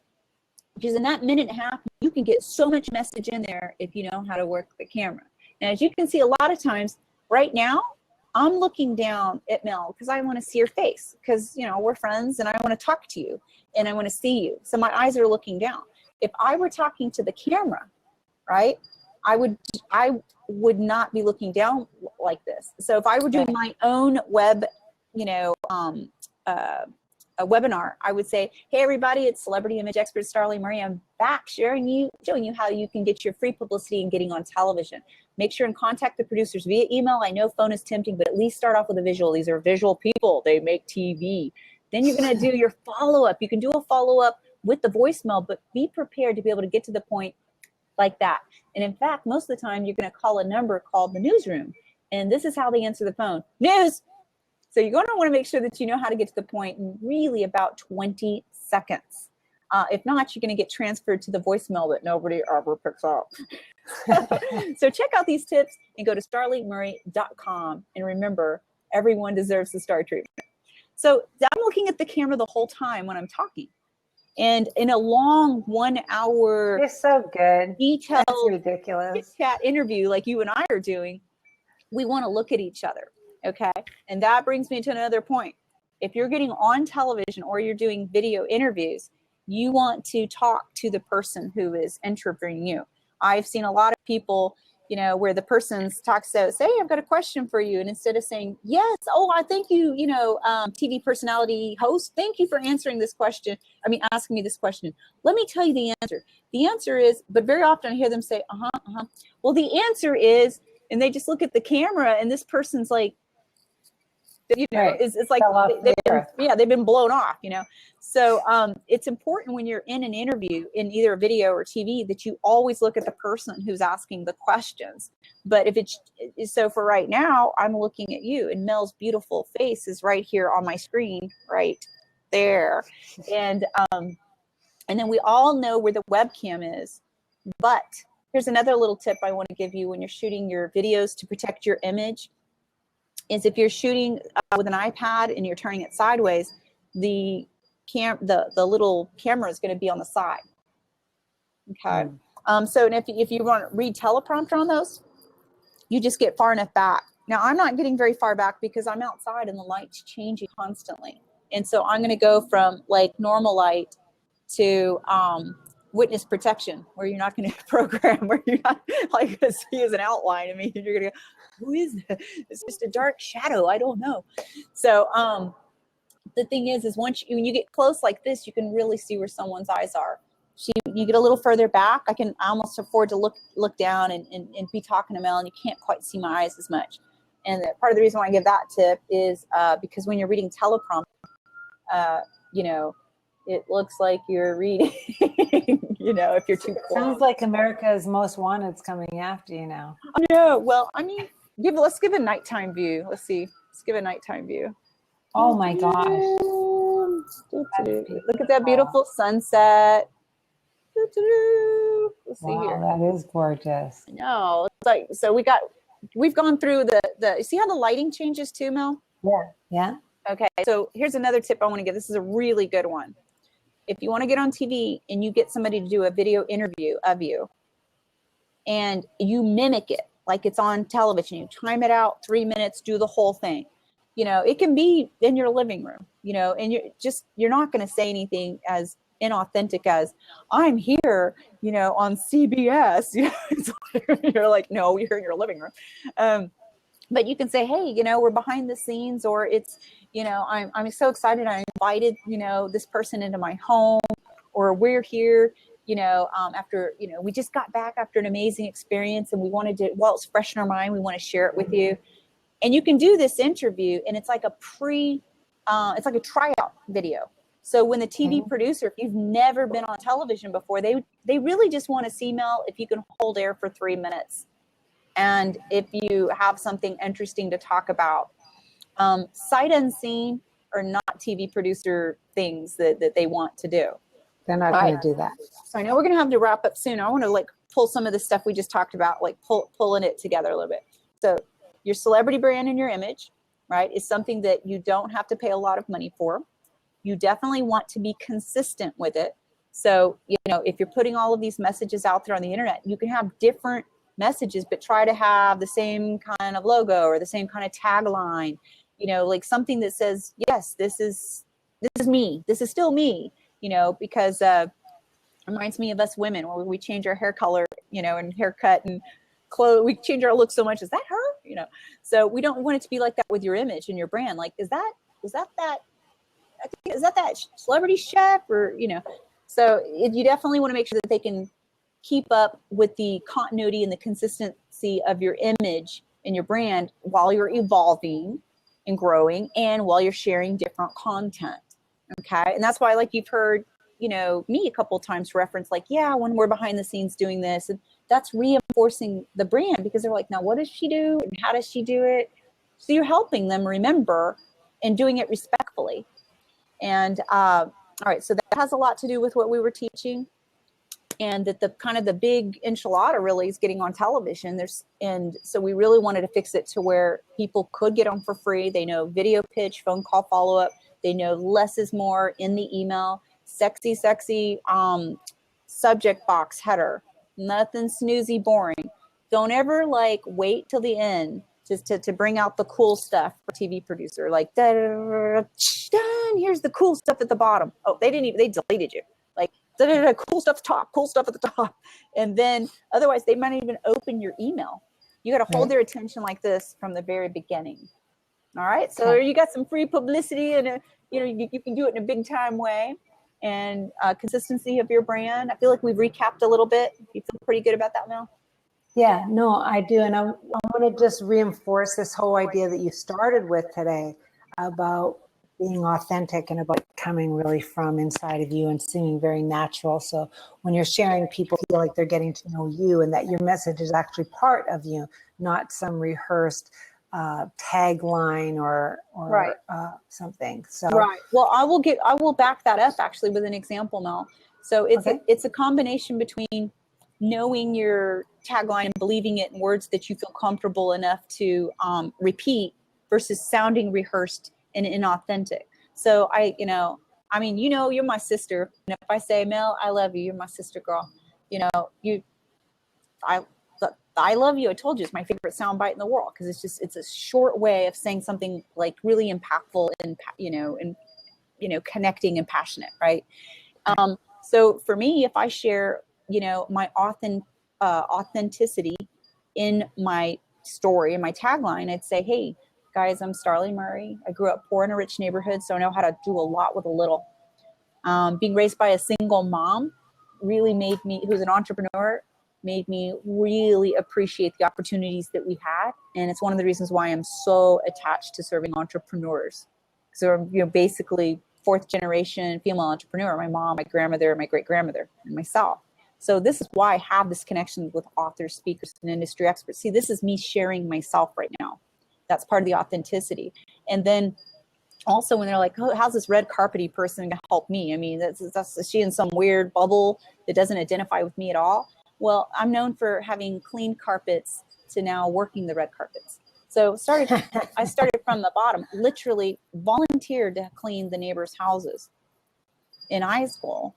because in that minute and a half, you can get so much message in there if you know how to work the camera. And as you can see, a lot of times right now, I'm looking down at Mel because I want to see her face because, we're friends and I want to talk to you and I want to see you. So my eyes are looking down. If I were talking to the camera, right, I would not be looking down like this. So if I were doing my own web, a webinar, I would say, hey everybody, it's celebrity image expert Starley Murray. I'm back showing you how you can get your free publicity and getting on television. Make sure and contact the producers via email. I know phone is tempting, but at least start off with a visual. These are visual people. They make TV. Then you're going to do your follow-up. You can do a follow-up with the voicemail, but be prepared to be able to get to the point like that. And in fact, most of the time you're going to call a number called the newsroom. And this is how they answer the phone. News. So you're going to want to make sure that you know how to get to the point in really about 20 seconds. If not, you're going to get transferred to the voicemail that nobody ever picks up. So check out these tips and go to starleymurray.com. And remember, everyone deserves the star treatment. So I'm looking at the camera the whole time when I'm talking. And in a long 1 hour, you're so good, detailed, that's ridiculous chat interview like you and I are doing, we want to look at each other. Okay. And that brings me to another point. If you're getting on television or you're doing video interviews, you want to talk to the person who is interviewing you. I've seen a lot of people, where the person talks to say, hey, I've got a question for you. And instead of saying, yes, I thank you, TV personality host, thank you for answering this question. Asking me this question. Let me tell you the answer. The answer is, but very often I hear them say, well, the answer is, and they just look at the camera and this person's like, You know, Right. it's like Fell off the earth. they've been blown off, you know. So it's important when you're in an interview in either video or TV that you always look at the person who's asking the questions. But if it's so, for right now, I'm looking at you, and Mel's beautiful face is right here on my screen, right there, and then we all know where the webcam is. But here's another little tip I want to give you when you're shooting your videos to protect your image. Is if you're shooting with an iPad and you're turning it sideways, the little camera is going to be on the side. Okay. So if you want to read teleprompter on those, you just get far enough back. Now I'm not getting very far back because I'm outside and the light's changing constantly. And so I'm going to go from like normal light to witness protection, where you're not going to program, where you're not like going to see as an outline. I mean, you're going to go, who is that? It's just a dark shadow. I don't know. So the thing is when you get close like this, you can really see where someone's eyes are. You get a little further back, I almost afford to look down and be talking to Mel, and you can't quite see my eyes as much. And part of the reason why I give that tip is because when you're reading teleprompter, you know, it looks like you're reading, you know, if you're too close. Sounds like America's Most Wanted's coming after you now. No, well, I mean, let's give a nighttime view. Let's see. Let's give a nighttime view. Oh my gosh. Look at that beautiful sunset. Let's see here. That is gorgeous. No, it's like, so we've gone through the see how the lighting changes too, Mel? Yeah. Yeah. Okay, so here's another tip I want to give. This is a really good one. If you want to get on TV and you get somebody to do a video interview of you and you mimic it like it's on television, you time it out 3 minutes, do the whole thing. You know, it can be in your living room, you know, and you're not going to say anything as inauthentic as I'm here, you know, on CBS. You know, you're like, no, you're in your living room. But you can say, hey, you know, we're behind the scenes, or it's, you know, I'm so excited. I invited, you know, this person into my home, or we're here, you know, after, you know, we just got back after an amazing experience and we wanted to, while it's fresh in our mind, we want to share it with you. And you can do this interview and it's like it's like a tryout video. So when the TV producer, if you've never been on television before, they really just want to see, Mel, if you can hold air for 3 minutes. And if you have something interesting to talk about. Sight unseen are not TV producer things that they want to do. They're not going to do that. So I know we're going to have to wrap up soon. I want to like pull some of the stuff we just talked about, like pulling it together a little bit. So your celebrity brand and your image, right, is something that you don't have to pay a lot of money for. You definitely want to be consistent with it. So, you know, if you're putting all of these messages out there on the internet, you can have different messages, but try to have the same kind of logo or the same kind of tagline, you know, like something that says, yes, this is me. This is still me, you know, because it reminds me of us women when we change our hair color, you know, and haircut and clothes. We change our look so much. Is that her? You know, so we don't want it to be like that with your image and your brand. Like, is that celebrity chef, or, you know, so you definitely want to make sure that they can keep up with the continuity and the consistency of your image and your brand while you're evolving and growing and while you're sharing different content. Okay. And that's why, like, you've heard, you know, me a couple of times reference, like, yeah, when we're behind the scenes doing this, and that's reinforcing the brand, because they're like, now what does she do and how does she do it? So you're helping them remember and doing it respectfully. And all right, so that has a lot to do with what we were teaching. And that the kind of the big enchilada really is getting on television. And so we really wanted to fix it to where people could get on for free. They know video pitch, phone call follow-up. They know less is more in the email. Sexy subject box header. Nothing snoozy, boring. Don't ever like wait till the end just to bring out the cool stuff for TV producer. Like, done. Here's the cool stuff at the bottom. Oh, they deleted you. Like, cool stuff at the top, cool stuff at the top. And then otherwise they might even open your email. You got to hold their attention like this from the very beginning. All right. So you got some free publicity, and you know, you can do it in a big time way. And consistency of your brand. I feel like we've recapped a little bit. You feel pretty good about that, Mel? Yeah, no, I do. And I want to just reinforce this whole idea that you started with today about being authentic and about coming really from inside of you and seeming very natural. So when you're sharing, people feel like they're getting to know you and that your message is actually part of you, not some rehearsed tagline or Right. Something. So right. Well, I will back that up actually with an example, Mel. So it's a combination between knowing your tagline and believing it in words that you feel comfortable enough to repeat versus sounding rehearsed and inauthentic. So you're my sister. And if I say, Mel, I love you, you're my sister, girl. I love you. I told you it's my favorite soundbite in the world because it's a short way of saying something like really impactful and connecting and passionate, right? So for me, if I share my authenticity in my story and my tagline, I'd say, hey guys, I'm Starley Murray. I grew up poor in a rich neighborhood, so I know how to do a lot with a little. Being raised by a single mom really who's an entrepreneur, made me really appreciate the opportunities that we had. And it's one of the reasons why I'm so attached to serving entrepreneurs. So I'm, basically fourth generation female entrepreneur, my mom, my grandmother, my great grandmother, and myself. So this is why I have this connection with authors, speakers, and industry experts. See, this is me sharing myself right now. That's part of the authenticity. And then also when they're like, oh, how's this red carpety person gonna help me? I mean, is she in some weird bubble that doesn't identify with me at all? Well, I'm known for having cleaned carpets to now working the red carpets. So I started from the bottom, literally volunteered to clean the neighbors' houses in high school,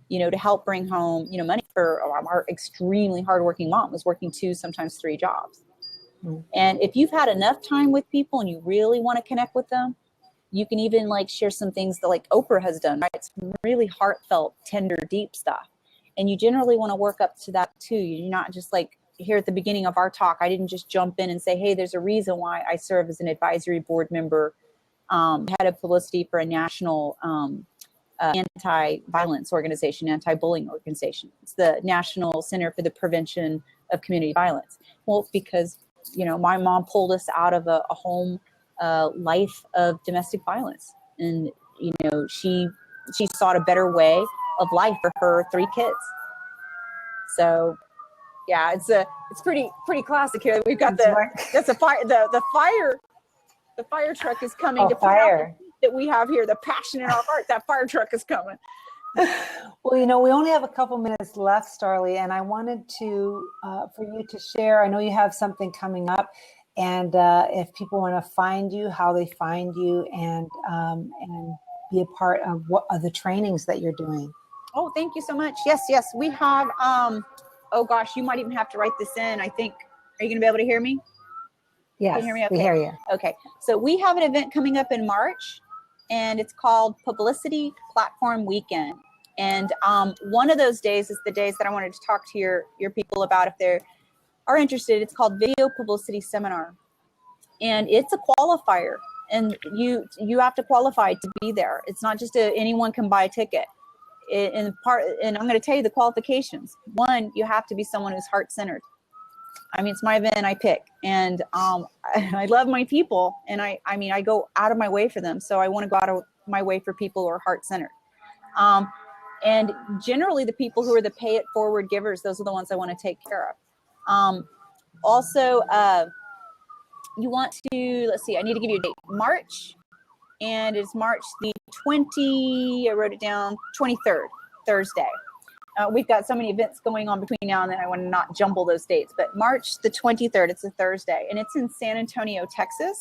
to help bring home, money for our extremely hardworking mom was working 2, sometimes 3 jobs. And if you've had enough time with people and you really want to connect with them, you can even share some things that like Oprah has done, right? It's really heartfelt, tender, deep stuff. And you generally want to work up to that too. You're not just here at the beginning of our talk, I didn't just jump in and say, hey, there's a reason why I serve as an advisory board member, head of publicity for a national anti-violence organization, anti-bullying organization. It's the National Center for the Prevention of Community Violence. Well, because my mom pulled us out of a home life of domestic violence, and she sought a better way of life for her 3 kids. So yeah, it's pretty classic here. We've got the fire truck is coming to fire that we have here, the passion in our heart. That fire truck is coming. Well, we only have a couple minutes left, Starley, and I wanted to for you to share. I know you have something coming up, and if people want to find you, how they find you, and be a part of the trainings that you're doing. Oh, thank you so much. Yes, we have. Oh gosh, you might even have to write this in. I think. Are you going to be able to hear me? Yes, can you hear me? Okay. We hear you. Okay, so we have an event coming up in March, and it's called Publicity Platform Weekend. And one of those days is the days that I wanted to talk to your people about if they are interested. It's called Video Publicity Seminar, and it's a qualifier, and you have to qualify to be there. It's not just anyone can buy a ticket. And I'm going to tell you the qualifications. 1, you have to be someone who's heart-centered. I mean, it's my event, I pick, and I love my people, and I go out of my way for them. So I want to go out of my way for people who are heart-centered. And generally the people who are the pay it forward givers, those are the ones I want to take care of. Also, you want to, let's see, I need to give you a date. March, and it's March the 20, I wrote it down, 23rd, Thursday. We've got so many events going on between now and then, I want to not jumble those dates. But March the 23rd, it's a Thursday, and it's in San Antonio, Texas.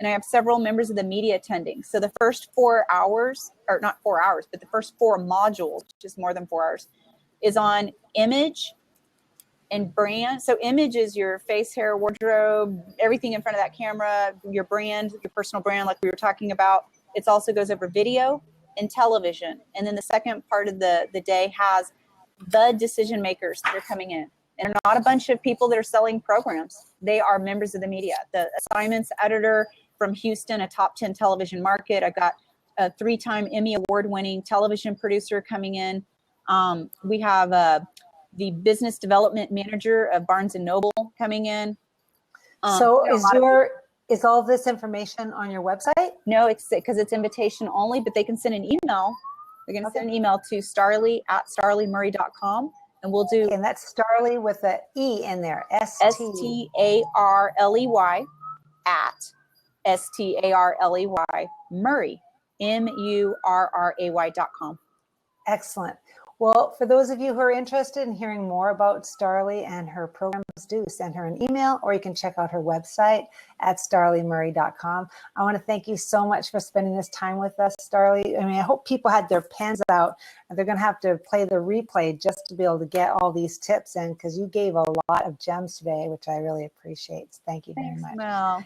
And I have several members of the media attending. So the first 4 hours, or not 4 hours, but the first 4 modules, just more than 4 hours, is on image and brand. So image is your face, hair, wardrobe, everything in front of that camera, your brand, your personal brand, like we were talking about. It also goes over video and television. And then the second part of the day has the decision makers that are coming in. And not a bunch of people that are selling programs. They are members of the media. The assignments editor from Houston, a top 10 television market. I got a 3-time Emmy award-winning television producer coming in. We have the business development manager of Barnes & Noble coming in. So Is all this information on your website? No, it's because it's invitation only, but they can send an email. They're going to send an email to starley@starleymurray.com, and we'll do. Okay, and that's Starley with the E in there. STARLEY at STARLEY Murray, MURRAY.com. Excellent. Well, for those of you who are interested in hearing more about Starley and her programs, do send her an email, or you can check out her website at starleymurray.com. I want to thank you so much for spending this time with us, Starley. I mean, I hope people had their pens out, and they're going to have to play the replay just to be able to get all these tips in, because you gave a lot of gems today, which I really appreciate. So thank you very much. Mel.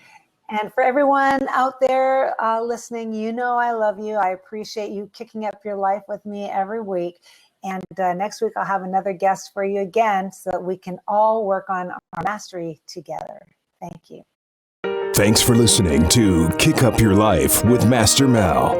And for everyone out there listening, you know I love you. I appreciate you kicking up your life with me every week. And next week, I'll have another guest for you again so that we can all work on our mastery together. Thank you. Thanks for listening to Kick Up Your Life with Master Mel.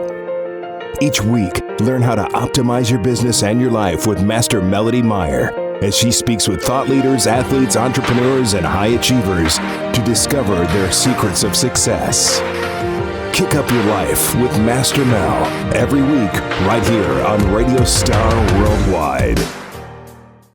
Each week, learn how to optimize your business and your life with Master Melodee Meyer as she speaks with thought leaders, athletes, entrepreneurs, and high achievers to discover their secrets of success. Kick Up Your Life with Master Mel every week right here on Radio Star Worldwide.